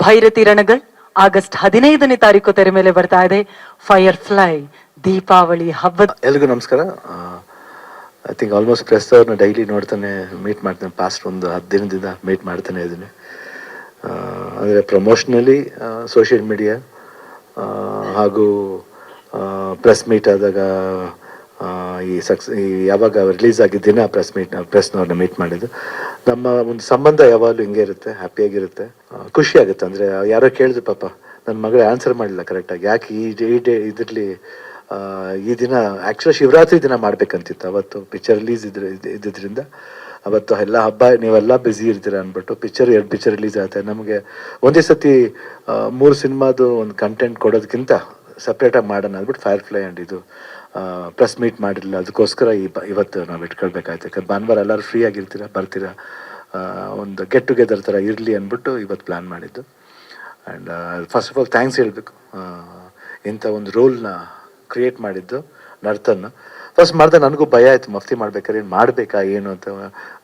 Byrathi ರಣಗಳ್ August 15ನೇ ತಾರೀಕು ತೆರೆ ಮೇಲೆ ಬರ್ತಾ ಇದೆ. ಫೈರ್ ಫ್ಲೈ ದೀಪಾವಳಿ ಹಬ್ಬದ ಎಲ್ರಿಗೂ ನಮಸ್ಕಾರ. ಐ ಥಿಂಕ್ ಆಲ್ಮೋಸ್ಟ್ ಪ್ರೆಸ್ ಅವ್ರನ್ನ ಡೈಲಿ ನೋಡ್ತಾನೆ ಮೀಟ್ ಮಾಡ್ತಾನೆ. ಪಾಸ್ಟ್ ಒಂದು 10 ದಿನದಿಂದ ಮೀಟ್ ಮಾಡ್ತಾನೆ ಇದ್ದೀನಿ. ಅಂದರೆ ಪ್ರಮೋಷನಲಿ ಸೋಷಿಯಲ್ ಮೀಡಿಯಾ ಹಾಗೂ ಪ್ರೆಸ್ ಮೀಟ್ ಆದಾಗ ಈ ಯಾವಾಗ ರಿಲೀಸ್ ಆಗಿದ್ದ ದಿನ ಪ್ರೆಸ್ನವ್ರನ್ನ ಮೀಟ್ ಮಾಡಿದ್ದು. ನಮ್ಮ ಒಂದು ಸಂಬಂಧ ಯಾವಾಗಲೂ ಹಿಂಗೆ ಇರುತ್ತೆ, ಹ್ಯಾಪಿಯಾಗಿರುತ್ತೆ, ಖುಷಿ ಆಗುತ್ತೆ. ಅಂದರೆ ಯಾರೋ ಕೇಳಿದ್ರು, ಪಾಪ ನನ್ನ ಮಗಳು ಆನ್ಸರ್ ಮಾಡಲಿಲ್ಲ ಕರೆಕ್ಟಾಗಿ, ಯಾಕೆ ಇದರಲ್ಲಿ ಈ ದಿನ ಆ್ಯಕ್ಚುಲಿ ಶಿವರಾತ್ರಿ ದಿನ ಮಾಡ್ಬೇಕಂತಿತ್ತು. ಅವತ್ತು ಪಿಕ್ಚರ್ ರಿಲೀಸ್ ಇದ್ದಿದ್ದರಿಂದ ಅವತ್ತು ಎಲ್ಲ ಹಬ್ಬ ನೀವೆಲ್ಲ ಬ್ಯುಸಿ ಇರ್ತೀರ ಅಂದ್ಬಿಟ್ಟು 2 ಪಿಕ್ಚರ್ ರಿಲೀಸ್ ಆಗುತ್ತೆ. ನಮಗೆ ಒಂದೇ ಸತಿ 3 ಸಿನಿಮಾದು ಒಂದು ಕಂಟೆಂಟ್ ಕೊಡೋದಕ್ಕಿಂತ ಸಪ್ರೇಟಾಗಿ ಮಾಡೋಣ ಅಂದ್ಬಿಟ್ಟು ಫೈರ್ ಫ್ಲೈ ಆ್ಯಂಡ್ ಇದು ಪ್ರೆಸ್ ಮೀಟ್ ಮಾಡಿರಲಿಲ್ಲ. ಅದಕ್ಕೋಸ್ಕರ ಇವತ್ತು ನಾವು ಇಟ್ಕೊಳ್ಬೇಕಾಯ್ತು. ಯಾಕಂದ್ರೆ ಭಾನುವಾರ ಎಲ್ಲರೂ ಫ್ರೀ ಆಗಿರ್ತೀರ, ಬರ್ತೀರಾ, ಒಂದು ಗೆಟ್ ಟುಗೆದರ್ ಥರ ಇರಲಿ ಅಂದ್ಬಿಟ್ಟು ಇವತ್ತು ಪ್ಲ್ಯಾನ್ ಮಾಡಿದ್ದು. And first of all thanks ಹೇಳಬೇಕು, ಇಂಥ ಒಂದು ರೋಲ್ನ ಕ್ರಿಯೇಟ್ ಮಾಡಿದ್ದು ನರ್ತನ್. ಫಸ್ಟ್ ಮಾಡಿದೆ ನನಗೂ ಭಯ ಆಯಿತು, ಮಫ್ತಿ ಮಾಡ್ಬೇಕಾದ್ರೆ ಏನು ಮಾಡಬೇಕಾ ಏನು ಅಂತ.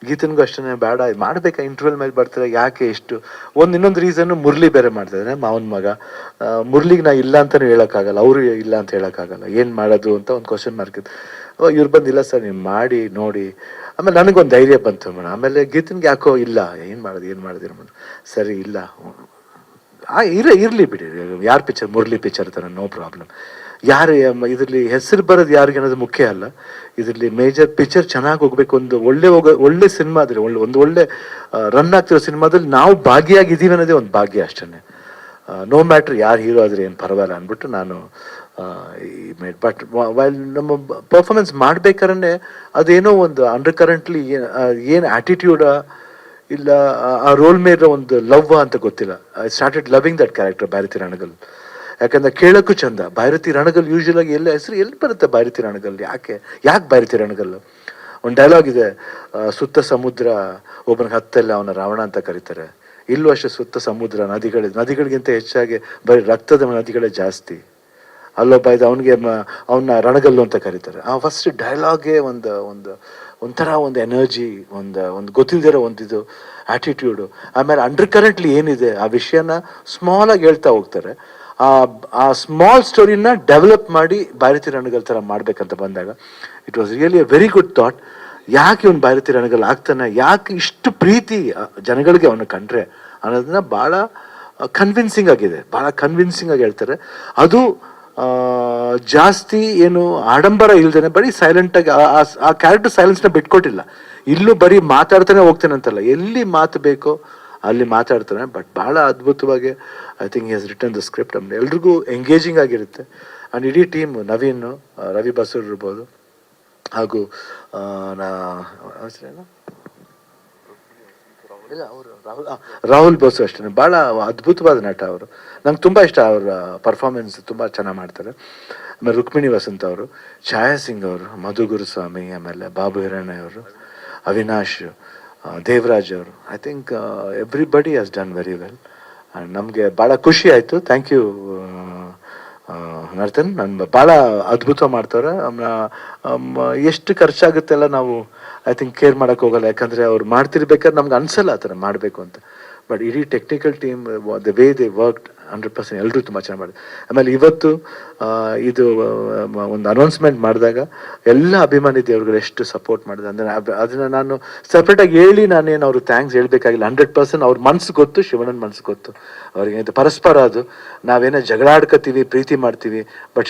ಗೀತನಿಗೂ ಅಷ್ಟೇ, ಬೇಡ ಇದು ಮಾಡಬೇಕಾ, ಇಂಟರ್ವ್ಯೂಲ್ ಮೇಲೆ ಬರ್ತಾರೆ ಯಾಕೆ ಎಷ್ಟು. ಇನ್ನೊಂದು ರೀಸನ್ನು, ಮುರಳಿ ಬೇರೆ ಮಾಡ್ತಾಯಿದ್ದಾನೆ, ಮಾವನ ಮಗ. ಮುರಳಿಗೆ ನಾ ಇಲ್ಲ ಅಂತಲೂ ಹೇಳೋಕ್ಕಾಗಲ್ಲ, ಅವರು ಇಲ್ಲ ಅಂತ ಹೇಳೋಕ್ಕಾಗಲ್ಲ, ಏನು ಮಾಡೋದು ಅಂತ ಒಂದು ಕ್ವಶನ್ ಮಾರ್ಕ್ ಇತ್ತು. ಇವ್ರು ಬಂದಿಲ್ಲ ಸರ್ ನೀವು ಮಾಡಿ ನೋಡಿ. ಆಮೇಲೆ ನನಗೊಂದು ಧೈರ್ಯ ಬಂತು ಮೇಡಮ್. ಆಮೇಲೆ ಗೀತನ್ಗೆ ಯಾಕೋ ಇಲ್ಲ, ಏನು ಮಾಡೋದು ಸರಿ ಇಲ್ಲ ಇರಲಿ ಬಿಡಿ, ಯಾರು ಪಿಕ್ಚರ್, ಮುರಳಿ ಪಿಕ್ಚರ್ ಥರ ನೋ ಪ್ರಾಬ್ಲಮ್. ಯಾರು ಇದರಲ್ಲಿ ಹೆಸರು ಬರೋದು ಯಾರಿಗೆ ಅನ್ನೋದು ಮುಖ್ಯ ಅಲ್ಲ. ಇದರಲ್ಲಿ ಮೇಜರ್ ಪಿಕ್ಚರ್ ಚೆನ್ನಾಗಿ ಹೋಗ್ಬೇಕು, ಒಂದು ಒಳ್ಳೆ ಸಿನಿಮಾ ಆದರೆ ಒಂದು ಒಳ್ಳೆ ರನ್ ಆಗ್ತಿರೋ ಸಿನಿಮಾದಲ್ಲಿ ನಾವು ಭಾಗಿಯಾಗಿದ್ದೀವಿ ಅನ್ನೋದೇ ಒಂದು ಭಾಗ್ಯ ಅಷ್ಟೇ. ನೋ ಮ್ಯಾಟ್ರ್ ಯಾರು ಹೀರೋ ಆದರೆ ಏನು ಪರವಾಗಿಲ್ಲ ಅಂದ್ಬಿಟ್ಟು ನಾನು ಬಟ್ ವೈಲ್ ನಮ್ಮ ಪರ್ಫಾರ್ಮೆನ್ಸ್ ಮಾಡ್ಬೇಕಾದ್ರೆ ಅದೇನೋ ಒಂದು ಅಂಡರ್ ಕರೆಂಟ್ಲಿ ಏನು ಆ್ಯಟಿಟ್ಯೂಡಾ ಇಲ್ಲ ಆ ರೋಲ್ ಮೇಲೆ ಒಂದು ಲವ್ ಅಂತ ಗೊತ್ತಿಲ್ಲ. I started loving that character Bhairathi Ranagal. ಯಾಕಂದ್ರೆ ಕೇಳೋಕ್ಕೂ ಚಂದ. ಭೈರತಿ ರಣಗಲ್ ಯೂಶುವಲಾಗಿ ಹೆಸರು ಎಲ್ಲಿ ಬರುತ್ತೆ ಭೈರತಿ ರಣಗಲ್, ಯಾಕೆ ಭೈರತಿ ರಣಗಲ್. ಒಂದು ಡೈಲಾಗ್ ಇದೆ, ಸುತ್ತ ಸಮುದ್ರ ಒಬ್ಬನಿಗೆ ಹತ್ತೆಲ್ಲ ಅವನ ರಾವಣ ಅಂತ ಕರೀತಾರೆ. ಇಲ್ಲೂ ಅಷ್ಟೇ, ಸುತ್ತ ಸಮುದ್ರ ನದಿಗಳಿಗಿಂತ ಹೆಚ್ಚಾಗಿ ಬರೀ ರಕ್ತದ ನದಿಗಳೇ ಜಾಸ್ತಿ. ಅಲ್ಲೊಬ್ಬ ಇದು ಅವನ್ನ ರಣಗಲ್ಲು ಅಂತ ಕರೀತಾರೆ. ಆ ಫಸ್ಟ್ ಡೈಲಾಗೇ ಒಂಥರ ಒಂದು ಎನರ್ಜಿ, ಒಂದು ಗೊತ್ತಿಲ್ದಿರೋ ಇದು ಆ್ಯಟಿಟ್ಯೂಡು. ಆಮೇಲೆ ಅಂಡರ್ ಕರೆಂಟ್ಲಿ ಏನಿದೆ ಆ ವಿಷಯನ ಸ್ಮಾಲಾಗಿ ಹೇಳ್ತಾ ಹೋಗ್ತಾರೆ. ಆ ಸ್ಮಾಲ್ ಸ್ಟೋರಿನ ಡೆವಲಪ್ ಮಾಡಿ ಭೈರತಿ ರಣಗಲ್ ಥರ ಮಾಡ್ಬೇಕಂತ ಬಂದಾಗ it was really A very good thought. ಯಾಕೆ ಇವನು ಭೈರತಿ ರಣಗಲ್ ಆಗ್ತಾನೆ, ಯಾಕೆ ಇಷ್ಟು ಪ್ರೀತಿ ಜನಗಳಿಗೆ ಅವನು ಕಂಡ್ರೆ ಅನ್ನೋದನ್ನ ಭಾಳ ಕನ್ವಿನ್ಸಿಂಗ್ ಆಗಿದೆ, ಭಾಳ ಕನ್ವಿನ್ಸಿಂಗ್ ಆಗಿ ಹೇಳ್ತಾರೆ. ಅದು ಜಾಸ್ತಿ ಏನು ಆಡಂಬರ ಇಲ್ದೇನೆ ಬರೀ ಸೈಲೆಂಟಾಗಿ ಆ ಕ್ಯಾರೆಕ್ಟರ್ ಸೈಲೆನ್ಸ್ನ ಬಿಟ್ಕೊಟ್ಟಿಲ್ಲ. ಇಲ್ಲೂ ಬರೀ ಮಾತಾಡ್ತಾನೆ ಹೋಗ್ತಾನೆ ಅಂತಲ್ಲ, ಎಲ್ಲಿ ಮಾತು ಬೇಕೋ ಅಲ್ಲಿ ಮಾತಾಡ್ತಾನೆ. ಬಟ್ ಭಾಳ ಅದ್ಭುತವಾಗಿ I think he has written the script. ಆಮೇಲೆ ಎಲ್ರಿಗೂ ಎಂಗೇಜಿಂಗ್ ಆಗಿರುತ್ತೆ. ಆ್ಯಂಡ್ ಇಡೀ ಟೀಮ್, ನವೀನ್, ರವಿ ಬಸೂರ್ ಇರ್ಬೋದು, ಹಾಗೂ ರಾಹುಲ್ ಬಸು ಅಷ್ಟೇ, ಭಾಳ ಅದ್ಭುತವಾದ ನಟ ಅವರು. ನಂಗೆ ತುಂಬ ಇಷ್ಟ, ಅವರ ಪರ್ಫಾರ್ಮೆನ್ಸ್ ತುಂಬ ಚೆನ್ನಾಗಿ ಮಾಡ್ತಾರೆ. ಆಮೇಲೆ ರುಕ್ಮಿಣಿ ವಸಂತ್ ಅವರು, ಛಾಯಾ ಸಿಂಗ್ ಅವರು, ಮಧು ಗುರುಸ್ವಾಮಿ, ಆಮೇಲೆ ಬಾಬು ಹಿರಣ್ಯ ಅವರು, ಅವಿನಾಶ್, ದೇವರಾಜ್ ಅವರು. I think everybody has done very well. And ನಮಗೆ ಭಾಳ ಖುಷಿ ಆಯಿತು. Thank you Narthan. ಭಾಳ ಅದ್ಭುತ ಮಾಡ್ತಾರೆ. ಎಷ್ಟು ಖರ್ಚಾಗುತ್ತೆಲ್ಲ ನಾವು ಐ ಥಿಂಕ್ ಕೇರ್ ಮಾಡೋಕ್ಕೆ ಹೋಗಲ್ಲ, ಯಾಕಂದರೆ ಅವ್ರು ಮಾಡ್ತಿರ್ಬೇಕಾದ್ರೆ ನಮ್ಗೆ ಅನಿಸಲ್ಲ ಆ ಥರ ಮಾಡಬೇಕು ಅಂತ. ಬಟ್ ಇಡೀ technical team, the way they worked 100% ಎಲ್ಲರೂ ತುಂಬ ಚೆನ್ನಾಗಿ ಮಾಡಿದೆ. ಆಮೇಲೆ ಇವತ್ತು ಇದು ಒಂದು ಅನೌನ್ಸ್ಮೆಂಟ್ ಮಾಡಿದಾಗ ಎಲ್ಲ ಅಭಿಮಾನಿ ದೇವ್ರುಗಳು ಎಷ್ಟು ಸಪೋರ್ಟ್ ಮಾಡಿದೆ ಅಂದರೆ ಅದನ್ನು ನಾನು ಸಪ್ರೇಟಾಗಿ ಹೇಳಿ ನಾನೇನು ಅವ್ರಿಗೆ ಥ್ಯಾಂಕ್ಸ್ ಹೇಳಬೇಕಾಗಿಲ್ಲ. 100% ಅವ್ರ ಮನಸ್ಸು ಗೊತ್ತು, ಶಿವಣ್ಣನ ಮನಸ್ಸು ಗೊತ್ತು ಅವ್ರಿಗೆ. ಪರಸ್ಪರ ಅದು ನಾವೇನೋ ಜಗಳ ಆಡ್ಕೋತೀವಿ, ಪ್ರೀತಿ ಮಾಡ್ತೀವಿ, ಬಟ್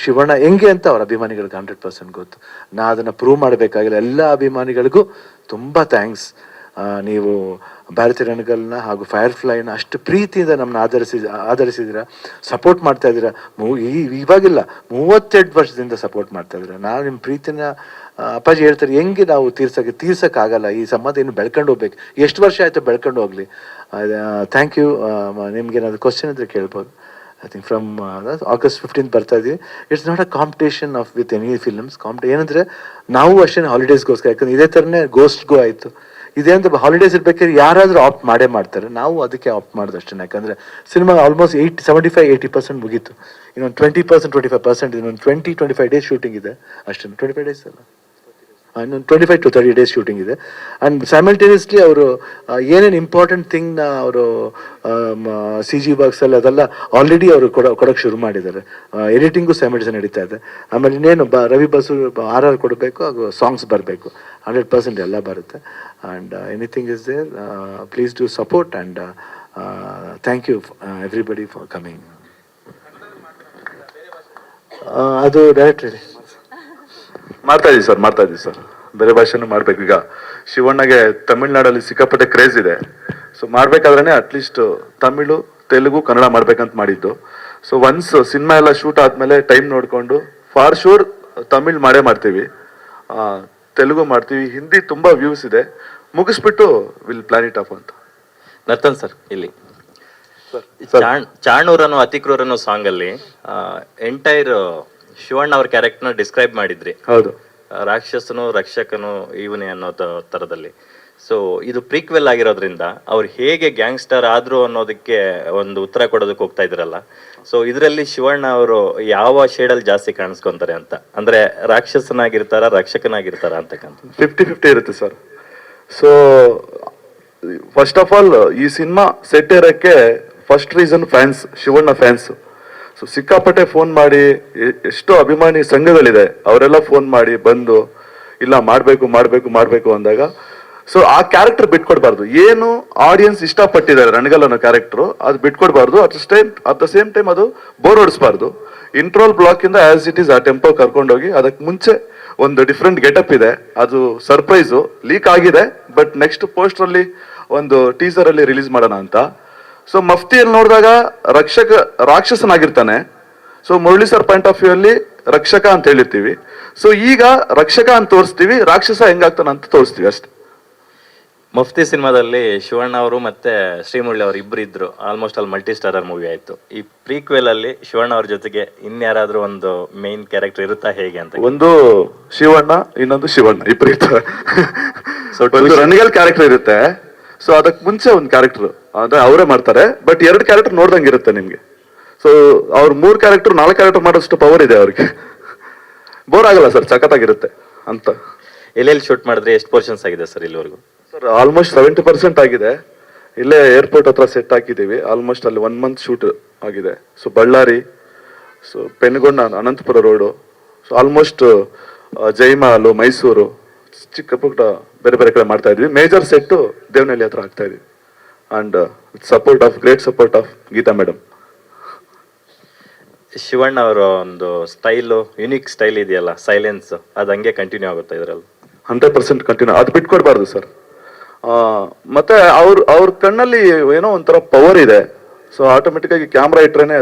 ಶಿವಣ್ಣ ಹೆಂಗೆ ಅಂತ ಅವ್ರ ಅಭಿಮಾನಿಗಳಿಗೆ 100% ಗೊತ್ತು. ನಾ ಅದನ್ನು ಪ್ರೂವ್ ಮಾಡಬೇಕಾಗಿಲ್ಲ. ಎಲ್ಲ ಅಭಿಮಾನಿಗಳಿಗೂ ತುಂಬ ಥ್ಯಾಂಕ್ಸ್. ನೀವು ಭೈರತಿ ರಣಗಲ್ನ ಹಾಗೂ ಫೈರ್ ಫ್ಲೈನ ಅಷ್ಟು ಪ್ರೀತಿಯಿಂದ ನಮ್ಮನ್ನ ಆಧರಿಸಿದ್ದೀರಾ, ಸಪೋರ್ಟ್ ಮಾಡ್ತಾ ಇದ್ದೀರಾ. ಇವಾಗಿಲ್ಲ, 32 ವರ್ಷದಿಂದ ಸಪೋರ್ಟ್ ಮಾಡ್ತಾ ಇದ್ದೀರಾ. ನಾವು ನಿಮ್ಮ ಪ್ರೀತಿನ ಅಪ್ಪಾಜಿ ಹೇಳ್ತಾರೆ, ಹೆಂಗೆ ನಾವು ತೀರ್ಸೋಕ್ಕಾಗಲ್ಲ. ಈ ಸಂಬಂಧ ಇನ್ನು ಬೆಳ್ಕೊಂಡು ಹೋಗ್ಬೇಕು. ಎಷ್ಟು ವರ್ಷ ಆಯಿತು, ಬೆಳ್ಕೊಂಡು ಹೋಗಲಿ. Thank you. ನಿಮ್ಗೆ ಏನಾದ್ರು ಕ್ವಶನ್ ಇದ್ರೆ ಕೇಳ್ಬೋದು. I think from August 15th ಬರ್ತಾ ಇದ್ದೀವಿ. It's not a computation of with any films. ಏನಂದರೆ ನಾವು ಅಷ್ಟೇ ಹಾಲಿಡೇಸ್ಗೋಸ್ಕರ, ಯಾಕಂದ್ರೆ ಇದೇ ಥರನೇ ಗೋಸ್ಟ್ ಗೋ ಆಯಿತು. ಇದೇ ಅಂತ ಹಾಲಿಡೇಸ್ ಇರ್ಬೇಕಾದ್ರೆ ಯಾರಾದರೂ ಆಪ್ಟ್ ಮಾಡ್ತಾರೆ. ನಾವು ಅದಕ್ಕೆ ಆಪ್ಟ್ ಮಾಡೋದು ಅಷ್ಟೇ. ಯಾಕಂದರೆ ಸಿನಿಮಾ ಆಲ್ಮೋಸ್ಟ್ 75-80% ಮುಗೀತು. ಇನ್ನೊಂದು 20%, 25%, ಇನ್ನೊಂದು 20-25 ಡೇಸ್ ಶೂಟಿಂಗ್ ಇದೆ ಅಷ್ಟೇ. 25 ಡೇಸ್ ಅಲ್ಲ, ಇನ್ನೊಂದು 25 to 30 ಡೇಸ್ ಶೂಟಿಂಗ್ ಇದೆ. ಆ್ಯಂಡ್ ಸೈಮಲ್ಟೇನಿಯಸ್ಲಿ ಅವರು ಏನೇನು ಇಂಪಾರ್ಟೆಂಟ್ ಥಿಂಗ್ನ ಅವರು CG ವರ್ಕ್ಸಲ್ಲಿ ಅದೆಲ್ಲ ಆಲ್ರೆಡಿ ಅವರು ಕೊಡೋಕ್ಕೆ ಶುರು ಮಾಡಿದ್ದಾರೆ. ಎಡಿಟಿಂಗು ಸೈಮಲ್ಟೇನಿಯಸ್ ನಡೀತಾ ಇದೆ. ಆಮೇಲೆ ಇನ್ನೇನು ರವಿ ಬಸು RR ಕೊಡಬೇಕು, ಹಾಗೂ ಸಾಂಗ್ಸ್ ಬರಬೇಕು, 100% ಎಲ್ಲ ಬರುತ್ತೆ. And anything is there, please do support and thank you everybody for coming. ಅದು ಡೈರೆಕ್ಟ್ ಹೇಳಿ. ಮಾಡ್ತಾ ಇದೀವಿ ಸರ್, ಬೇರೆ ಭಾಷೆನೂ ಮಾಡ್ಬೇಕು. ಈಗ ಶಿವಣ್ಣಗೆ ತಮಿಳ್ನಾಡಲ್ಲಿ ಸಿಕ್ಕಾಪಟ್ಟೆ ಕ್ರೇಜ್ ಇದೆ. ಸೊ ಮಾಡ್ಬೇಕಾದ್ರೆ ಅಟ್ಲೀಸ್ಟ್ ತಮಿಳು, ತೆಲುಗು, ಕನ್ನಡ ಮಾಡ್ಬೇಕಂತ ಮಾಡಿದ್ದು. ಸೊ ಒನ್ಸ್ ಸಿನಿಮಾ ಎಲ್ಲ ಶೂಟ್ ಆದ್ಮೇಲೆ ಟೈಮ್ ನೋಡ್ಕೊಂಡು ಫಾರ್ ಶೂರ್ ತಮಿಳ್ ಮಾಡ್ತೀವಿ, ತೆಲುಗು ಮಾಡ್ತೀವಿ, ಹಿಂದಿ ತುಂಬಾ ವ್ಯೂಸ್ ಇದೆ, ಮುಗಿಸ್ಬಿಟ್ಟು ವಿಲ್ ಪ್ಲಾನ್ ಇಟ್ ಆಫ್ ಅಂತ. ನರ್ತನ್ ಸರ್, ಇಲ್ಲಿ ಚಾಣೂರ್ ಅನ್ನೋ ಅತಿಕ್ರೂರ್ ಅನ್ನೋ ಸಾಂಗ್ ಅಲ್ಲಿ ಎಂಟೈರ್ ಶಿವಣ್ಣ ಅವ್ರ ಕ್ಯಾರೆಕ್ಟರ್ನ ಡಿಸ್ಕ್ರೈಬ್ ಮಾಡಿದ್ರಿ. ಹೌದು, ರಾಕ್ಷಸನು ರಕ್ಷಕನು ಇವನೇ ಅನ್ನೋ ತರದಲ್ಲಿ. ಸೊ ಇದು ಪ್ರೀಕ್ವೆಲ್ ಆಗಿರೋದ್ರಿಂದ ಅವ್ರು ಹೇಗೆ ಗ್ಯಾಂಗ್ಸ್ಟರ್ ಆದ್ರು ಅನ್ನೋದಕ್ಕೆ ಒಂದು ಉತ್ತರ ಕೊಡೋದಕ್ಕೆ ಹೋಗ್ತಾ ಇದ್ರಲ್ಲ. ಸೊ ಇದರಲ್ಲಿ ಶಿವಣ್ಣ ಅವರು ಯಾವ ಶೇಡಲ್ಲಿ ಜಾಸ್ತಿ ಕಾಣಿಸ್ಕೊಂತಾರೆ ಅಂತ, ಅಂದ್ರೆ ರಾಕ್ಷಸನಾಗಿರ್ತಾರ, ರಕ್ಷಕನಾಗಿರ್ತಾರ ಅಂತಕ್ಕಂಥ? 50-50 ಇರುತ್ತೆ sir. So first of all ಈ ಸಿನಿಮಾ ಸೆಟ್ ಇರೋಕ್ಕೆ first reason fans, Shivanna fans. So ಸಿಕ್ಕಾಪಟ್ಟೆ ಫೋನ್ ಮಾಡಿ, ಎಷ್ಟೋ ಅಭಿಮಾನಿ ಸಂಘಗಳಿದೆ, ಅವರೆಲ್ಲ ಫೋನ್ ಮಾಡಿ ಬಂದು ಇಲ್ಲ ಮಾಡಬೇಕು ಅಂದಾಗ, ಸೊ ಆ ಕ್ಯಾರೆಕ್ಟರ್ ಬಿಟ್ಕೊಡ್ಬಾರ್ದು. ಏನು ಆಡಿಯನ್ಸ್ ಇಷ್ಟಪಟ್ಟಿದ್ದಾರೆ ರಣಗಲ್ ಅನ್ನೋ ಕ್ಯಾರೆಕ್ಟರ್, ಅದು ಬಿಟ್ಕೊಡ್ಬಾರ್ದು. ಅಟ್ ದ ಸೇಮ್ ಟೈಮ್ ಅದು ಬೋರ್ ಹೊಡಿಸ್ಬಾರ್ದು. ಇಂಟ್ರೋಲ್ ಬ್ಲಾಕ್ ಇಂದ ಆಸ್ ಇಟ್ ಈಸ್ ಆ ಟೆಂಪೋ ಕರ್ಕೊಂಡೋಗಿ, ಅದಕ್ಕೆ ಮುಂಚೆ ಒಂದು ಡಿಫ್ರೆಂಟ್ ಗೆಟಪ್ ಇದೆ, ಅದು ಸರ್ಪ್ರೈಸು ಲೀಕ್ ಆಗಿದೆ, ಬಟ್ ನೆಕ್ಸ್ಟ್ ಪೋಸ್ಟರ್ ಅಲ್ಲಿ ಒಂದು ಟೀಸರ್ ಅಲ್ಲಿ ರಿಲೀಸ್ ಮಾಡೋಣ ಅಂತ. ಸೊ ಮಫ್ತಿಯಲ್ಲಿ ನೋಡಿದಾಗ ರಾಕ್ಷಸನಾಗಿರ್ತಾನೆ. So Murali sir point of view ಅಲ್ಲಿ ರಕ್ಷಕ ಅಂತ ಹೇಳಿರ್ತೀವಿ. ಸೊ ಈಗ ರಕ್ಷಕ ಅಂತ ತೋರಿಸ್ತೀವಿ, ರಾಕ್ಷಸ ಹೆಂಗಾಗ್ತಾನ ಅಂತ ತೋರಿಸ್ತೀವಿ ಅಷ್ಟೇ. ಮಫ್ತಿ ಸಿನಿಮಾದಲ್ಲಿ ಶಿವಣ್ಣ ಅವರು ಮತ್ತೆ ಶ್ರೀಮುರಳಿ ಅವರು ಇಬ್ರು ಇದ್ರು, almost all multi starrer movie ಆಯ್ತು. ಈ ಪ್ರೀಕ್ವೆಲ್ ಅಲ್ಲಿ ಶಿವಣ್ಣ ಅವ್ರ ಜೊತೆಗೆ ಇನ್ಯಾರಾದ್ರೂ ಒಂದು ಮೇನ್ ಕ್ಯಾರೆಕ್ಟರ್ ಇರುತ್ತಾ ಹೇಗೆ ಅಂತ? ಒಂದು ಶಿವಣ್ಣ, ಇನ್ನೊಂದು ಶಿವಣ್ಣ, ಇಬ್ರು ಇರ್ತಾರೆ. ಸೊ ರಣಗಲ್ ಕ್ಯಾರೆಕ್ಟರ್ ಇರುತ್ತೆ. ಸೊ ಅದಕ್ಕೆ ಮುಂಚೆ ಒಂದು ಕ್ಯಾರೆಕ್ಟರ್ ಅಂದ್ರೆ ಅವರೇ ಮಾಡ್ತಾರೆ, ಬಟ್ 2 ಕ್ಯಾರೆಕ್ಟರ್ ನೋಡ್ದಂಗೆ ಇರುತ್ತೆ ನಿಮ್ಗೆ. ಸೊ ಅವ್ರ 3 ಕ್ಯಾರೆಕ್ಟರ್ 4 ಕ್ಯಾರೆಕ್ಟರ್ ಮಾಡೋಷ್ಟು ಪವರ್ ಇದೆ ಅವ್ರಿಗೆ. ಬೋರ್ ಆಗಲ್ಲ ಸರ್, ಸಖತ್ತಾಗಿರುತ್ತೆ ಅಂತ. ಎಲ್ಲೆಲ್ಲಿ ಶೂಟ್ ಮಾಡಿದ್ರೆ ಎಷ್ಟು ಪೋರ್ಷನ್ಸ್ ಆಗಿದೆ ಸರ್ ಇಲ್ಲಿವರೆಗೂ? ಸರ್ ಆಲ್ಮೋಸ್ಟ್ 70% ಆಗಿದೆ. ಇಲ್ಲೇ ಏರ್ಪೋರ್ಟ್ ಹತ್ರ ಸೆಟ್ ಹಾಕಿದ್ದೀವಿ. ಆಲ್ಮೋಸ್ಟ್ ಅಲ್ಲಿ 1 month ಶೂಟ್ ಆಗಿದೆ. So Bellary, so Penugonda, Anantapur road, so almost ಜೈಮಾಲು, ಮೈಸೂರು, ಚಿಕ್ಕ ಪುಟ್ಟ ಬೇರೆ ಕಡೆ ಮಾಡ್ತಾ ಇದ್ವಿ. ಮೇಜರ್ ಸೆಟ್ಟು ದೇವನಹಳ್ಳಿ ಹತ್ರ ಆಗ್ತಾ ಇದೀವಿ. And great support of Geetha madam. Shivanna ಅವರ ಒಂದು ಸ್ಟೈಲು, ಯುನಿಕ್ ಸ್ಟೈಲ್ ಇದೆಯಲ್ಲ, ಸೈಲೆನ್ಸ್, ಅದು ಹಂಗೆ ಕಂಟಿನ್ಯೂ ಆಗುತ್ತೆ ಇದರಲ್ಲಿ? 100% ಕಂಟಿನ್ಯೂ. ಅದು ಬಿಟ್ಕೊಡ್ಬಾರ್ದು ಸರ್. ಮತ್ತೆ ಅವ್ರ ಕಣ್ಣಲ್ಲಿ ಏನೋ ಒಂಥರ ಪವರ್ ಇದೆ. ಸೊ ಆಟೋಮೆಟಿಕ್ ಆಗಿ ಕ್ಯಾಮ್ರಾ ಇಟ್ರೇನೆ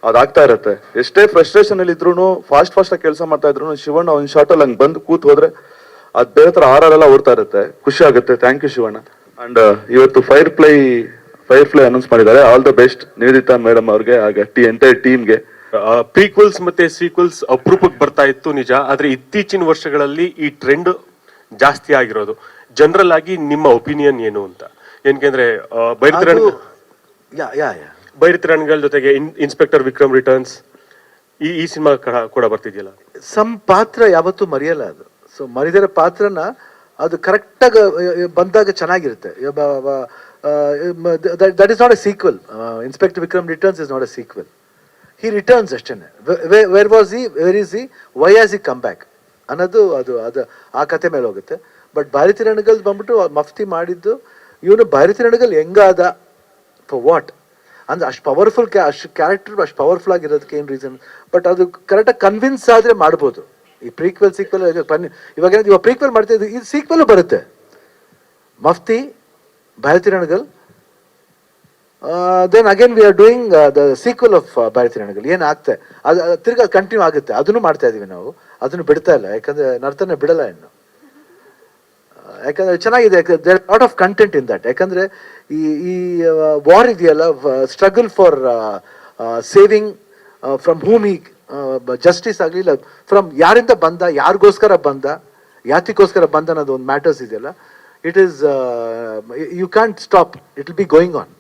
ಅದಾಗ್ತಾ ಇರುತ್ತೆ. ಎಷ್ಟೇ ಫ್ರಸ್ಟ್ರೇಷನ್ ಅಲ್ಲಿ ಇದ್ರು, ಫಾಸ್ಟ್ ಆಗಿ ಕೆಲಸ ಮಾಡ್ತಾ ಇದ್ರು, ಶಿವಣ್ಣ ಒಂದು ಶಾರ್ಟ್ ಅಲ್ಲಿ ಹಂಗೆ ಬಂದು ಕೂತ್ ಹೋದ್ರೆ ಅದು ಬೇರೆ ತರ RR ಓಡ್ತಾ ಇರುತ್ತೆ, ಖುಷಿ ಆಗುತ್ತೆ. Thank you Shivanna. ಅಂಡ್ ಇವತ್ತು ಫೈರ್ ಫ್ಲೈ ಅನೌನ್ಸ್ ಮಾಡಿದ್ದಾರೆ. All the best Niveditha madam ಅವ್ರಿಗೆ, ಹಾಗೆ ಎಂಟೈರ್ ಟೀಮ್ಗೆ. ಪ್ರೀಕ್ವಲ್ಸ್ ಮತ್ತೆ ಸೀಕ್ವಲ್ಸ್ ಅಪರೂಪಕ್ಕೆ ಬರ್ತಾ ಇತ್ತು ನಿಜ, ಆದ್ರೆ ಇತ್ತೀಚಿನ ವರ್ಷಗಳಲ್ಲಿ ಈ ಟ್ರೆಂಡ್ ಜಾಸ್ತಿ ಆಗಿರೋದು. ಜನರಲ್ ಆಗಿ ನಿಮ್ಮ ಒಪಿನಿಯನ್ ಏನು ಅಂತ? ಏನ್ಕೆಂದ್ರೆ ಬೈರತಿರಣಗಳ ಜೊತೆಗೆ ಇನ್ಸ್ಪೆಕ್ಟರ್ ವಿಕ್ರಮ್ ರಿಟರ್ನ್ಸ್ ಈ ಸಿನಿಮಾ ಕೂಡ ಬರ್ತಿದೆಯಲ್ಲ, ಸಮ್ ಪಾತ್ರ ಯಾವತ್ತೂ ಮರೆಯಲ್ಲ ಅದು. ಸೊ ಮರಿದಿರೋ ಪಾತ್ರನ ಅದು ಕರೆಕ್ಟಾಗಿ ಬಂದಾಗ ಚೆನ್ನಾಗಿರುತ್ತೆ. That is not a sequel. Inspector Vikram returns is not a sequel. He returns ಅಷ್ಟೇನೆ. Where was he, where is he, why has he come back ಅನ್ನೋದು ಅದು ಆ ಕತೆ ಮೇಲೆ ಹೋಗುತ್ತೆ. ಬಟ್ ಭಾರತಿ ರಣಗಲ್ ಬಂದ್ಬಿಟ್ಟು ಮಫ್ತಿ ಮಾಡಿದ್ದು, ಇವನು ಭಾರತಿ ರಣಗಲ್ ಹೆಂಗಾದ, ಫಾರ್ ವಾಟ್ ಅಂದ್ರೆ ಅಷ್ಟು ಪವರ್ಫುಲ್ ಅಷ್ಟು ಕ್ಯಾರೆಕ್ಟರ್ ಅಷ್ಟು ಪವರ್ಫುಲ್ ಆಗಿರೋದಕ್ಕೆ ಏನು ರೀಸನ್? ಬಟ್ ಅದು ಕರೆಕ್ಟಾಗಿ ಕನ್ವಿನ್ಸ್ ಆದರೆ ಮಾಡ್ಬೋದು. ಈ ಪ್ರೀಕ್ವೆಲ್ ಸೀಕ್ವೆಲ್ ಇವಾಗ ಪ್ರೀಕ್ವೆಲ್ ಮಾಡ್ತಾ ಇದ್ದೀವಿ, ಇದು ಸೀಕ್ವೆಲ್ ಬರುತ್ತೆ. Mufti, Bharathi Ranagal, then again we are doing the sequel of Bharathi Ranagal. ಏನು ಆಗ್ತದೆ ಅದು ತಿರ್ಗಾ ಕಂಟಿನ್ಯೂ ಆಗುತ್ತೆ. ಅದನ್ನು ಮಾಡ್ತಾ ಇದೀವಿ ನಾವು, ಅದನ್ನು ಬಿಡ್ತಾ ಇಲ್ಲ. ಯಾಕಂದ್ರೆ ನರ್ತನೆ ಬಿಡಲ್ಲ ಇನ್ನು. ಯಾಕಂದ್ರೆ ಚೆನ್ನಾಗಿದೆ, there lot of content in that. ಯಾಕಂದ್ರೆ ಈ ವಾರ್ ಇದೆಯಲ್ಲ, struggle for saving from whom ಈ ಜಸ್ಟಿಸ್ ಆಗಲಿಲ್ಲ, ಫ್ರಮ್ ಯಾರಿಂದ ಬಂದ, ಯಾರಿಗೋಸ್ಕರ ಬಂದ, ಯಾತಿಗೋಸ್ಕರ ಬಂದ ಅನ್ನೋದು ಒಂದು ಮ್ಯಾಟರ್ಸ್ ಇದೆಯಲ್ಲ. It is you can't stop, it will be going on.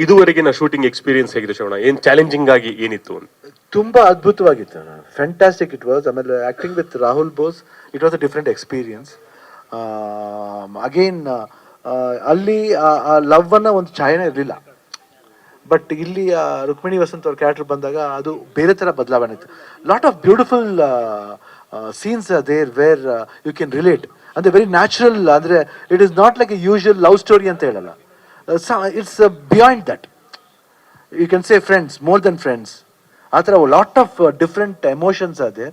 ಇದುವರೆಗಿನ ಶೂಟಿಂಗ್ ಎಕ್ಸ್ಪೀರಿಯನ್ಸ್ ಹೇಗಿದೆ ಶ್ರವಣ? ಏನ್ ಚಾಲೆಂಜಿಂಗ್ ಆಗಿ ಏನಿತ್ತು ಅಂತ? ತುಂಬಾ ಅದ್ಭುತವಾಗಿತ್ತು, ಫ್ಯಾಂಟಾಸ್ಟಿಕ್ ಇಟ್ ವಾಸ್. ಆಮೇಲೆ acting with Rahul Bose, it was a different experience. Again ಅಲ್ಲಿ ಆ ಲವ್ ಅನ್ನ ಒಂದು ಛಾಯೆನೇ ಇರಲಿಲ್ಲ, ಬಟ್ ಇಲ್ಲಿ ರುಕ್ಮಿಣಿ ವಸಂತ್ ಅವ್ರ ಕ್ಯಾರೆಕ್ಟರ್ ಬಂದಾಗ ಅದು ಬೇರೆ ಥರ ಬದಲಾವಣೆ ಇತ್ತು. Lot of beautiful scenes there where you can relate, ಅಂದರೆ ವೆರಿ ನ್ಯಾಚುರಲ್. ಅಂದರೆ it is not like a usual love story ಅಂತ ಹೇಳಲ್ಲ, it's beyond that. You can say friends, more than friends, ಆ ಥರ ಲಾಟ್ ಆಫ್ ಡಿಫ್ರೆಂಟ್ ಎಮೋಷನ್ಸ್ ಅದೇ.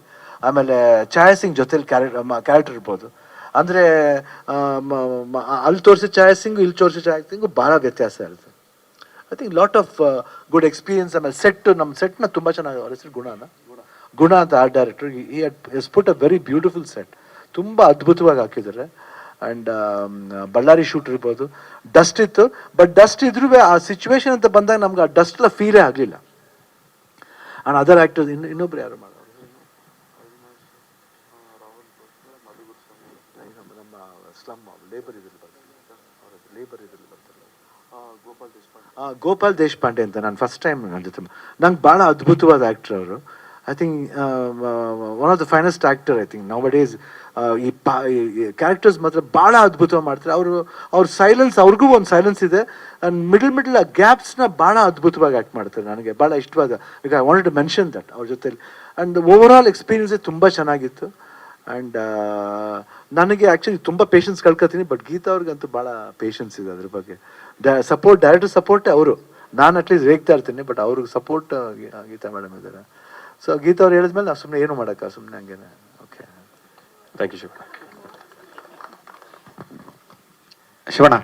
ಆಮೇಲೆ ಛಾಯಾ ಸಿಂಗ್ ಜೊತೆಲಿ character ಇರ್ಬೋದು, ಅಂದರೆ ಅಲ್ಲಿ ತೋರಿಸಿ ಛಾಯಾ ಸಿಂಗು ಇಲ್ಲಿ ತೋರಿಸಿ ಛಾಯಾ ಸಿಂಗು ಭಾಳ ವ್ಯತ್ಯಾಸ ಇರುತ್ತೆ. I think lot of good experience. ಆಮೇಲೆ ನಮ್ಮ ಸೆಟ್ನ ತುಂಬ ಚೆನ್ನಾಗಿ, ಅವ್ರ ಹೆಸರು ಗುಣ ಅಂತ ಆರ್ಟ್ ಡೈರೆಕ್ಟರ್, ಈ ಪುಟ್ ಅ ವೆರಿ ಬ್ಯೂಟಿಫುಲ್ ಸೆಟ್, ತುಂಬ ಅದ್ಭುತವಾಗಿ ಹಾಕಿದ್ದಾರೆ. ಆ್ಯಂಡ್ ಬಳ್ಳಾರಿ ಶೂಟ್ ಇರ್ಬೋದು, ಡಸ್ಟ್ ಇತ್ತು, ಬಟ್ ಡಸ್ಟ್ ಇದ್ರೂ ಆ ಸಿಚುವೇಶನ್ ಅಂತ ಬಂದಾಗ ನಮ್ಗೆ ಆ ಡಸ್ಟ್ ಎಲ್ಲ ಫೀಲೇ ಆಗಲಿಲ್ಲ. ಆ್ಯಂಡ್ ಅದರ್ ಆ್ಯಕ್ಟರ್ಸ್ ಇನ್ನೊಬ್ರು ಯಾರು ಮಾಡೋರು, ನಮ್ಮ ಸ್ಲಮ್ ಲೇಬರ್ ಇದ್ರಲ್ಲಿ ಬರ್ತಾರೆ, ಗೋಪಾಲ್ ದೇಶಪಾಂಡೆ ಅಂತ. ನಾನು ಫಸ್ಟ್ ಟೈಮ್ ನನ್ನ ಜೊತೆ, ನಂಗೆ ಭಾಳ ಅದ್ಭುತವಾದ ಆ್ಯಕ್ಟರ್ ಅವರು. I think one of the finest actor. I think now days ಈ ಕ್ಯಾರೆಕ್ಟರ್ಸ್ ಮಾತ್ರ ಭಾಳ ಅದ್ಭುತವಾಗಿ ಮಾಡ್ತಾರೆ. ಅವ್ರ ಸೈಲೆನ್ಸ್, ಅವ್ರಿಗೂ ಒಂದು ಸೈಲೆನ್ಸ್ ಇದೆ, ಆ್ಯಂಡ್ ಮಿಡಲ್ ಆ ಗ್ಯಾಪ್ಸ್ನ ಭಾಳ ಅದ್ಭುತವಾಗಿ ಆ್ಯಕ್ಟ್ ಮಾಡ್ತಾರೆ. ನನಗೆ ಭಾಳ ಇಷ್ಟವಾದ, ಈಗ I wanted to mention that ಅವ್ರ ಜೊತೆಲಿ. ಆ್ಯಂಡ್ ಓವರ್ ಆಲ್ ಎಕ್ಸ್ಪೀರಿಯನ್ಸೇ ತುಂಬ ಚೆನ್ನಾಗಿತ್ತು. ಆ್ಯಂಡ್ ನನಗೆ ಆ್ಯಕ್ಚುಲಿ ತುಂಬ ಪೇಷನ್ಸ್ ಕಳ್ಕೊತೀನಿ, ಬಟ್ ಗೀತಾ ಅವ್ರಿಗಂತೂ ಭಾಳ ಪೇಷನ್ಸ್ ಇದೆ ಅದ್ರ ಬಗ್ಗೆ. ಡೈರೆಕ್ಟರ್ ಸಪೋರ್ಟೇ ಅವರು, ನಾನು ಅಟ್ಲೀಸ್ಟ್ ರೇಗ್ತಾ ಇರ್ತೀನಿ, ಬಟ್ ಅವ್ರಿಗೆ ಸಪೋರ್ಟ್ ಗೀತಾ ಮೇಡಮ್ ಇದ್ದಾರೆ. ಸೊ ಗೀತಾ ಅವ್ರು ಹೇಳಿದ್ಮೇಲೆ ನಾವು ಸುಮ್ಮನೆ ಏನು ಮಾಡೋಕ್ಕ, ಸುಮ್ಮನೆ ಹಂಗೇನೆ. Okay, thank you Shivanna.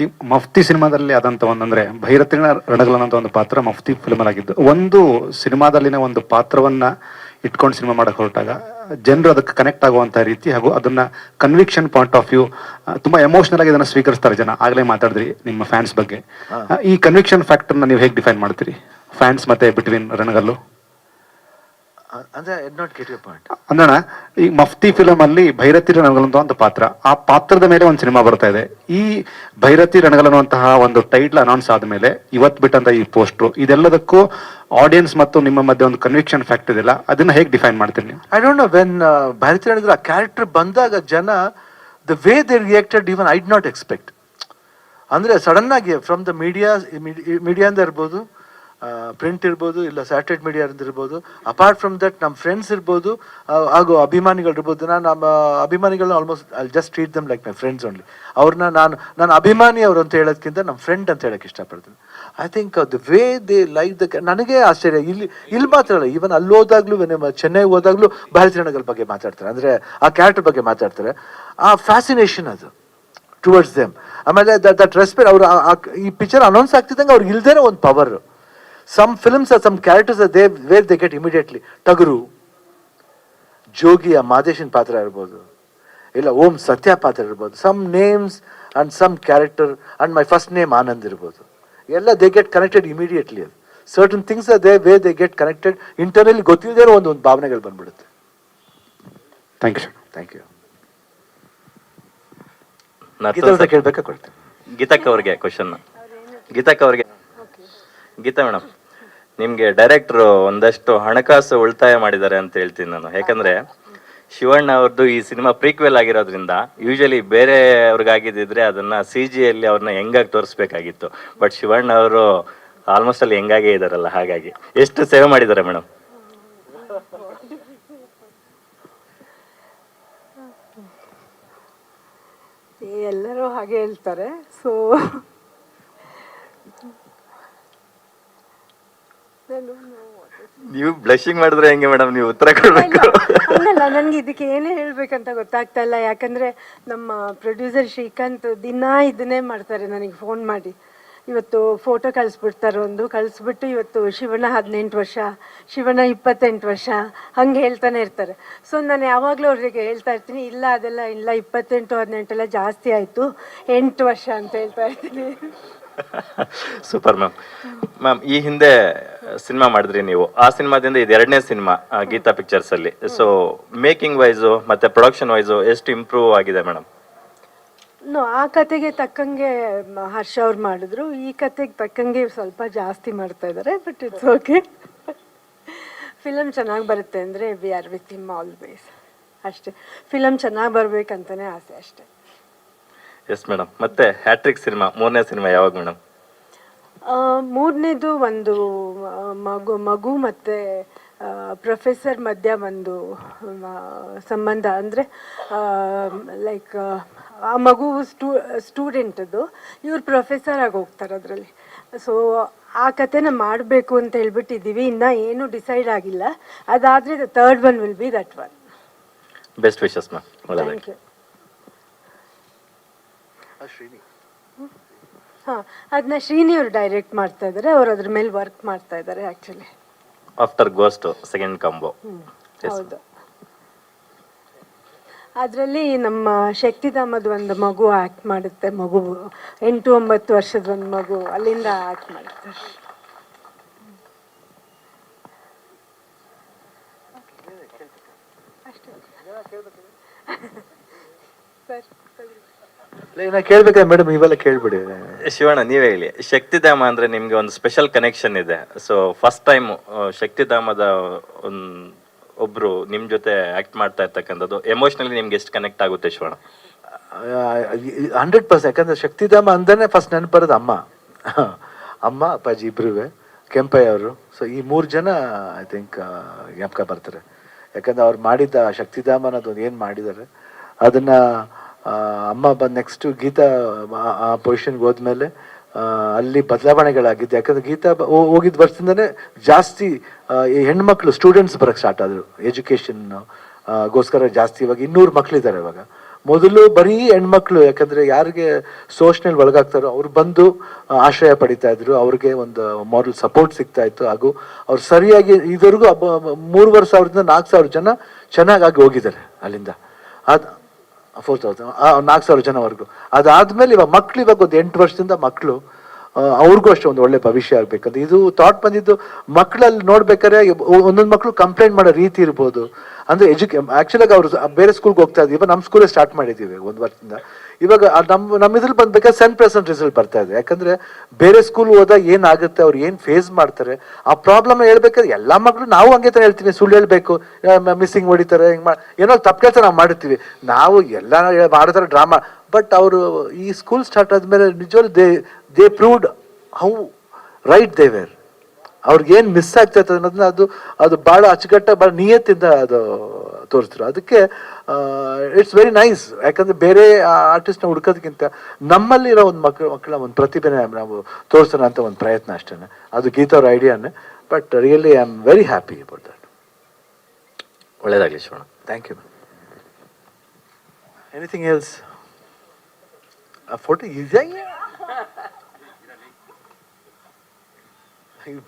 ಈ ಮಫ್ತಿ ಸಿನಿಮಾದಲ್ಲಿ ಆದಂತ ಒಂದಂದ್ರೆ ಭೈರತಿನ ರಣಗಲನ್ನಂತ ಒಂದು ಪಾತ್ರ ಮಫ್ತಿ ಫಿಲ್ಮಲ್ಲಿ ಆಗಿದ್ದು. ಒಂದು ಸಿನಿಮಾದಲ್ಲಿನ ಒಂದು ಪಾತ್ರವನ್ನ ಇಟ್ಕೊಂಡು ಸಿನಿಮಾ ಮಾಡಕ್ ಹೊರಟಾಗ ಜನರು ಅದಕ್ಕೆ ಕನೆಕ್ಟ್ ಆಗುವಂತ ರೀತಿ ಹಾಗೂ ಅದನ್ನ ಕನ್ವಿಕ್ಷನ್ ಪಾಯಿಂಟ್ ಆಫ್ ವ್ಯೂ ತುಂಬಾ ಎಮೋಷನಲ್ ಆಗಿ ಇದನ್ನ ಸ್ವೀಕರಿಸ್ತಾರೆ ಜನ. ಆಗ್ಲೇ ಮಾತಾಡಿದ್ರಿ ನಿಮ್ಮ ಫ್ಯಾನ್ಸ್ ಬಗ್ಗೆ. ಈ ಕನ್ವಿಕ್ಷನ್ ಫ್ಯಾಕ್ಟರ್ನ ನೀವು ಹೇಗೆ ಡಿಫೈನ್ ಮಾಡ್ತೀರಿ, ಫ್ಯಾನ್ಸ್ ಮತ್ತೆ ಬಿಟ್ವೀನ್ ರಣಗಲ್ಲು? ಅಂದ್ರೆ ನಾಟ್ ಗೆಟ್ ಯುವರ್ ಪಾಯಿಂಟ್. ಅಂದ್ರಣ, ಈ ಮಫ್ತಿ ಫಿಲಮ್ ಅಲ್ಲಿ ಭೈರತಿ ರಣಗಲ್ ಅಂತ ಪಾತ್ರ, ಆ ಪಾತ್ರದ ಮೇಲೆ ಒಂದು ಸಿನಿಮಾ ಬರ್ತಾ ಇದೆ. ಈ ಭೈರತಿ ರಣಗಲ್ ಅನ್ನುವಂತಹ ಒಂದು ಟೈಟ್ಲ್ ಅನೌನ್ಸ್ ಆದ್ಮೇಲೆ ಇವತ್ತು ಬಿಟ್ಟಂತ ಈ ಪೋಸ್ಟ್ರು, ಇದೆಲ್ಲದಕ್ಕೂ ಆಡಿಯನ್ಸ್ ಮತ್ತು ನಿಮ್ಮ ಮಧ್ಯೆ ಒಂದು ಕನ್ವಿಕ್ಷನ್ ಫ್ಯಾಕ್ಟ್ ಇದೆಯಲ್ಲ, ಅದನ್ನ ಹೇಗೆ ಡಿಫೈನ್ ಮಾಡ್ತೀರಿ ನೀವು? I don't know, when Bhairathi Ranagal ಆ ಕ್ಯಾರೆಕ್ಟರ್ ಬಂದಾಗ ಜನ, the way they reacted, even I did not expect. ಅಂದ್ರೆ ಸಡನ್ ಆಗಿ ಫ್ರಮ್ ದ ಮೀಡಿಯಾದಿಂದ ಇರ್ಬೋದು, ಪ್ರಿಂಟ್ ಇರ್ಬೋದು, ಇಲ್ಲ ಸ್ಯಾಟಲೈಟ್ ಮೀಡಿಯಾ ಇರ್ಬೋದು, ಅಪಾರ್ಟ್ ಫ್ರಮ್ ದಟ್ ನಮ್ಮ ಫ್ರೆಂಡ್ಸ್ ಇರ್ಬೋದು, ಹಾಗೂ ಅಭಿಮಾನಿಗಳು ಇರ್ಬೋದು. ನಾನು ನಮ್ಮ ಅಭಿಮಾನಿಗಳನ್ನ almost I just treat them like my friends only. ಅವ್ರನ್ನ ನಾನು ಅಭಿಮಾನಿ ಅವರು ಅಂತ ಹೇಳೋದಕ್ಕಿಂತ ನಮ್ಮ ಫ್ರೆಂಡ್ ಅಂತ ಹೇಳಕ್ಕೆ ಇಷ್ಟಪಡ್ತೀನಿ. I think the way they like ನನಗೆ ಆಶ್ಚರ್ಯ. ಇಲ್ಲಿ ಮಾತ್ರ ಅಲ್ಲ, ಈವನ್ ಅಲ್ಲಿ ಹೋದಾಗ್ಲೂ, ಚೆನ್ನೈಗೆ ಹೋದಾಗ್ಲೂ ಭೈರತಿ ರಣಗಲ್ ಬಗ್ಗೆ ಮಾತಾಡ್ತಾರೆ, ಅಂದರೆ ಆ ಕ್ಯಾರೆಕ್ಟರ್ ಬಗ್ಗೆ ಮಾತಾಡ್ತಾರೆ. ಆ ಫ್ಯಾಸಿನೇಷನ್ ಅದು ಟುವರ್ಡ್ಸ್ ದೆಮ್. ಆಮೇಲೆ ದಟ್ ರೆಸ್ಪೆಕ್ಟ್. ಅವರು ಈ ಪಿಕ್ಚರ್ ಅನೌನ್ಸ್ ಆಗ್ತಿದ್ದಂಗೆ ಅವ್ರಿಗೆ ಇಲ್ದೇನೆ ಒಂದು power. Some films or some characters are there where they get immediately. Taguru, Jogi, Madeshin Patra irbodu, illa Om Satya Patra irbodu. Some names and some character, and my first name Anand irbodu. Ella they get connected immediately. Certain things are there where they get connected internally. Gottidere ಒಂದು ಭಾವನೆಗಳು ಬಂದ್ಬಿಡುತ್ತೆ. Thank you. Thank you. Geetha ಕೇಳ್ಬೇಕಾ ಕೊಡ್ತೇನೆ. ಗೀತಕ್ಕ ಅವ್ರಿಗೆ question. Geetha madam, ನಿಮ್ಗೆ ಡೈರೆಕ್ಟ್ರು ಒಂದಷ್ಟು ಹಣಕಾಸು ಉಳಿತಾಯ ಮಾಡಿದ್ದಾರೆ ಅಂತ ಹೇಳ್ತೀನಿ ನಾನು. ಯಾಕಂದ್ರೆ ಶಿವಣ್ಣ ಅವ್ರದ್ದು ಈ ಸಿನಿಮಾ ಪ್ರೀಕ್ವೆಲ್ ಆಗಿರೋದ್ರಿಂದ ಯೂಶಲಿ ಬೇರೆ ಅವ್ರಿಗಾಗಿದ್ದಿದ್ರೆ ಅದನ್ನ CG ಅಲ್ಲಿ ಅವ್ರನ್ನ ಹೆಂಗಾಗಿ ತೋರಿಸ್ಬೇಕಾಗಿತ್ತು. ಬಟ್ ಶಿವಣ್ಣ ಅವರು ಆಲ್ಮೋಸ್ಟ್ ಅಲ್ಲಿ ಹೆಂಗಾಗೇ ಇದಾರಲ್ಲ, ಹಾಗಾಗಿ ಎಷ್ಟು ಸೇವೆ ಮಾಡಿದ್ದಾರೆ ಮೇಡಮ್? ಎಲ್ಲರೂ ಹಾಗೆ ಹೇಳ್ತಾರೆ. ಸೊ ನೀವು ಬ್ಲಶಿಂಗ್ ಮಾಡಿದ್ರೆ ಹೆಂಗೆ ಮೇಡಮ್, ನೀವು ಉತ್ತರ ಕೊಡ್ಬೇಕು. ಅಲ್ಲಲ್ಲ, ನನಗೆ ಇದಕ್ಕೆ ಏನೇ ಹೇಳ್ಬೇಕಂತ ಗೊತ್ತಾಗ್ತಾ ಇಲ್ಲ. ಯಾಕಂದ್ರೆ ನಮ್ಮ ಪ್ರೊಡ್ಯೂಸರ್ ಶ್ರೀಕಾಂತ್ ದಿನ ಇದನ್ನೇ ಮಾಡ್ತಾರೆ, ನನಗೆ ಫೋನ್ ಮಾಡಿ ಇವತ್ತು ಫೋಟೋ ಕಳಿಸ್ಬಿಡ್ತಾರೆ, ಕಳಿಸ್ಬಿಟ್ಟು ಇವತ್ತು ಶಿವಣ್ಣ 18 ವರ್ಷ, ಶಿವಣ್ಣ 28 ವರ್ಷ, ಹಂಗೆ ಹೇಳ್ತಾನೆ ಇರ್ತಾರೆ. ಸೊ ನಾನು ಯಾವಾಗಲೂ ಅವ್ರಿಗೆ ಹೇಳ್ತಾ ಇರ್ತೀನಿ, ಇಲ್ಲ ಅದೆಲ್ಲ ಇಲ್ಲ, 28, 18 ಎಲ್ಲ ಜಾಸ್ತಿ ಆಯಿತು, 8 ವರ್ಷ ಅಂತ ಹೇಳ್ತಾ ಇರ್ತೀನಿ. Super ma'am. ಈ ಹಿಂದೆ ಸಿನಿಮಾ ಮಾಡಿದ್ರಿ ನೀವು, ಆ ಸಿನಿಮಾದಿಂದ ಇದು 2ನೇ ಸಿನಿಮಾ ಗೀತಾ ಪಿಕ್ಚರ್ಸ್ ಅಲ್ಲಿ. ಸೊ ಮೇಕಿಂಗ್ ವೈಸು ಮತ್ತೆ ಪ್ರೊಡಕ್ಷನ್ ವೈಸು ಎಷ್ಟು ಇಂಪ್ರೂವ್ ಆಗಿದೆ ಮೇಡಮ್? ಆ ಕತೆಗೆ ತಕ್ಕಂಗೆ ಹರ್ಷ ಅವ್ರು ಮಾಡಿದ್ರು, ಈ ಕತೆಗೆ ತಕ್ಕಂಗೆ ಸ್ವಲ್ಪ ಜಾಸ್ತಿ ಮಾಡ್ತಾ ಇದ್ದಾರೆ, ಬಟ್ ಇಟ್ಸ್ ಓಕೆ. ಫಿಲಮ್ ಚೆನ್ನಾಗಿ ಬರುತ್ತೆ ಅಂದರೆ we are with him always, ಅಷ್ಟೇ. ಫಿಲಮ್ ಚೆನ್ನಾಗಿ ಬರ್ಬೇಕಂತಾನೆ ಆಸೆ ಅಷ್ಟೇ. Yes madam. ಮತ್ತೆ ಹ್ಯಾಟ್ರಿಕ್ ಸಿನಿಮಾ, 3ನೇ ಸಿನಿಮಾ ಯಾವಾಗ ಮೇಡಮ್? 3ನೇದು ಒಂದು ಮಗು ಮತ್ತು ಪ್ರೊಫೆಸರ್ ಮಧ್ಯ ಒಂದು ಸಂಬಂಧ, ಅಂದರೆ ಲೈಕ್ ಆ ಮಗು ಸ್ಟೂಡೆಂಟದು, ಇವ್ರು ಪ್ರೊಫೆಸರ್ ಆಗಿ ಹೋಗ್ತಾರೆ ಅದರಲ್ಲಿ. ಸೊ ಆ ಕಥೆನ ಮಾಡಬೇಕು ಅಂತ ಹೇಳ್ಬಿಟ್ಟಿದ್ದೀವಿ, ಇನ್ನೂ ಏನೂ ಡಿಸೈಡ್ ಆಗಿಲ್ಲ. ಅದಾದರೆ the third one will be that one. Best wishes ma'am. Thank you. ಹಾಂ, ಅದನ್ನ ಶ್ರೀನಿ ಅವರು ಡೈರೆಕ್ಟ್ ಮಾಡ್ತಾ ಇದ್ದಾರೆ, ಅವ್ರು ಅದ್ರ ಮೇಲೆ ವರ್ಕ್ ಮಾಡ್ತಾ ಇದ್ದಾರೆ actually. After ghost second combo. ಹೌದು. ಅದರಲ್ಲಿ ನಮ್ಮ ಶಕ್ತಿಧಾಮದ ಒಂದು ಮಗು ಆ್ಯಕ್ಟ್ ಮಾಡುತ್ತೆ, ಮಗು 8-9 ವರ್ಷದ ಒಂದು ಮಗು, ಅಲ್ಲಿಂದ ಆ್ಯಕ್ಟ್ ಮಾಡುತ್ತೆ. ಕೇಳ್ಬೇಕಾ ಮೇಡಮ್? ಇವೆಲ್ಲ ಕೇಳ್ಬಿಡಿ. ಶಿವಣ್ಣ ನೀವೇ ಹೇಳಿ, ಶಕ್ತಿಧಾಮ ಅಂದ್ರೆ ನಿಮ್ಗೆ ಒಂದು ಸ್ಪೆಷಲ್ ಕನೆಕ್ಷನ್ ಇದೆ. ಸೊ ಫಸ್ಟ್ ಟೈಮ್ ಶಕ್ತಿಧಾಮದ ಒಬ್ರು ನಿಮ್ ಜೊತೆ ಆಕ್ಟ್ ಮಾಡ್ತಾ ಇರ್ತಕ್ಕಂಥದ್ದು ಎಮೋಷನಲಿ ನಿಮ್ಗೆ ಎಷ್ಟು ಕನೆಕ್ಟ್ ಆಗುತ್ತೆ ಶಿವಣ್ಣ? 100%. ಯಾಕಂದ್ರೆ ಶಕ್ತಿಧಾಮ ಅಂತಾನೆ ಫಸ್ಟ್ ನೆನಪು ಬರೋದು ಅಮ್ಮ. ಅಮ್ಮ ಅಪ್ಪಾಜಿ ಇಬ್ರುವೆ, ಕೆಂಪಯ್ಯ ಅವರು. ಸೊ ಈ 3 ಜನ ಐ ಥಿಂಕ್ ಜ್ಞಾಪಕ ಬರ್ತಾರೆ. ಯಾಕಂದ್ರೆ ಅವ್ರು ಮಾಡಿದ್ದ ಶಕ್ತಿಧಾಮ ಅನ್ನೋದು ಏನು ಮಾಡಿದ್ದಾರೆ ಅದನ್ನ ಅಮ್ಮ ಬಂದು ನೆಕ್ಸ್ಟ್ ಗೀತಾ ಆ ಪೊಸಿಷನ್ಗೆ ಹೋದ್ಮೇಲೆ ಅಲ್ಲಿ ಬದಲಾವಣೆಗಳಾಗಿದ್ದು. ಯಾಕಂದ್ರೆ ಗೀತಾ ಹೋಗಿದ್ದ ವರ್ಷದಿಂದನೇ ಜಾಸ್ತಿ ಈ ಹೆಣ್ಮಕ್ಳು ಸ್ಟೂಡೆಂಟ್ಸ್ ಬರೋಕ್ಕೆ ಸ್ಟಾರ್ಟ್ ಆದರು. ಎಜುಕೇಷನ್ ಗೋಸ್ಕರ ಜಾಸ್ತಿ. ಇವಾಗ 200 ಮಕ್ಳಿದ್ದಾರೆ ಇವಾಗ. ಮೊದಲು ಬರೀ ಹೆಣ್ಮಕ್ಳು, ಯಾಕಂದ್ರೆ ಯಾರಿಗೆ ಸೋಷನಲ್ ಒಳಗಾಗ್ತಾರೋ ಅವ್ರು ಬಂದು ಆಶ್ರಯ ಪಡಿತಾ ಇದ್ರು, ಅವ್ರಿಗೆ ಒಂದು ಮಾರಲ್ ಸಪೋರ್ಟ್ ಸಿಗ್ತಾ ಇತ್ತು. ಹಾಗೂ ಅವ್ರು ಸರಿಯಾಗಿ ಇದುವರೆಗೂ 3,000 4,000 ಜನ ಚೆನ್ನಾಗಾಗಿ ಹೋಗಿದ್ದಾರೆ ಅಲ್ಲಿಂದ. ಅದು 4,000 4,000 ಜನವರೆಗೂ. ಅದಾದ್ಮೇಲೆ ಇವಾಗ ಮಕ್ಳು, ಇವಾಗ ಒಂದು 8 ವರ್ಷದಿಂದ ಮಕ್ಕಳು, ಅವ್ರಿಗೂ ಅಷ್ಟೇ ಒಂದು ಒಳ್ಳೆ ಭವಿಷ್ಯ ಆಗ್ಬೇಕಂತ ಇದು ಥಾಟ್ ಬಂದಿದ್ದು. ಮಕ್ಕಳಲ್ಲಿ ನೋಡ್ಬೇಕಾದ್ರೆ ಒಂದೊಂದು ಮಕ್ಕಳು ಕಂಪ್ಲೇಂಟ್ ಮಾಡೋ ರೀತಿ ಇರ್ಬೋದು. ಅಂದ್ರೆ ಆಕ್ಚುಲಾಗಿ ಅವರು ಬೇರೆ ಸ್ಕೂಲ್ಗೆ ಹೋಗ್ತಾ ಇದ್ದೀವಿ, ಇವಾಗ ನಮ್ಮ ಸ್ಕೂಲೇ ಸ್ಟಾರ್ಟ್ ಮಾಡಿದ್ದೀವಿ 1 ವರ್ಷದಿಂದ. ಇವಾಗ ನಮ್ಮ ಇದ್ರಲ್ಲಿ ಬಂದ್ಬೇಕಾದ್ರೆ 100% ರಿಸಲ್ಟ್ ಬರ್ತಾ ಇದೆ. ಯಾಕಂದ್ರೆ ಬೇರೆ ಸ್ಕೂಲ್ ಹೋದಾಗ ಏನಾಗುತ್ತೆ, ಅವ್ರು ಏನು ಫೇಸ್ ಮಾಡ್ತಾರೆ ಆ ಪ್ರಾಬ್ಲಮ್ ಹೇಳ್ಬೇಕಾದ್ರೆ ಎಲ್ಲಾ ಮಕ್ಕಳು, ನಾವು ಹಂಗೆ ತಾನೆ ಹೇಳ್ತೀನಿ, ಸುಳ್ಳು ಹೇಳ್ಬೇಕು, ಮಿಸ್ಸಿಂಗ್ ಹೊಡಿತಾರೆ, ಏನೋ ತಪ್ಪು ಕೆಲಸ ನಾವು ಮಾಡಿರ್ತೀವಿ, ನಾವು ಎಲ್ಲ ಮಾಡಿದ್ರೆ ಡ್ರಾಮಾ. ಬಟ್ ಅವರು ಈ ಸ್ಕೂಲ್ ಸ್ಟಾರ್ಟ್ ಆದ್ಮೇಲೆ ನಿಜವಾಗ್ಲೂ they proved how right they were. ಅವ್ರಿಗೇನು ಮಿಸ್ ಆಗ್ತೈತೆ ಅನ್ನೋದನ್ನ ಅದು ಭಾಳ ಅಚ್ಚುಕಟ್ಟ, ಭಾಳ ನಿಯತ್ತಿಂದ ಅದು ತೋರಿಸಿದ್ರು. ಅದಕ್ಕೆ ಇಟ್ಸ್ ವೆರಿ ನೈಸ್. ಯಾಕಂದ್ರೆ ಬೇರೆ ಆರ್ಟಿಸ್ಟ್ನ ಹುಡ್ಕೋದಕ್ಕಿಂತ ನಮ್ಮಲ್ಲಿರೋ ಒಂದು ಮಕ್ಕಳ ಒಂದು ಪ್ರತಿಭೆನ ನಾವು ತೋರಿಸೋಣ ಅಂತ ಒಂದು ಪ್ರಯತ್ನ ಅಷ್ಟೇ. ಅದು ಗೀತಾ ಅವ್ರ ಐಡಿಯಾನೇ. But really I am very happy about that. ಒಳ್ಳೇದಾಗಲಿ Shivanna. Thank you ma'am. Anything else? ಆ ಫೋಟೋ ಈಸಿಯಾಗಿ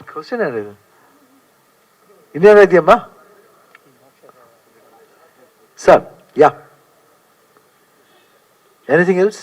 ಕ್ವಶನ್ ಯಾರಿದು? ಇನ್ನೇನ ಇದೆಯಮ್ಮ ಸರ್? Yeah, anything else?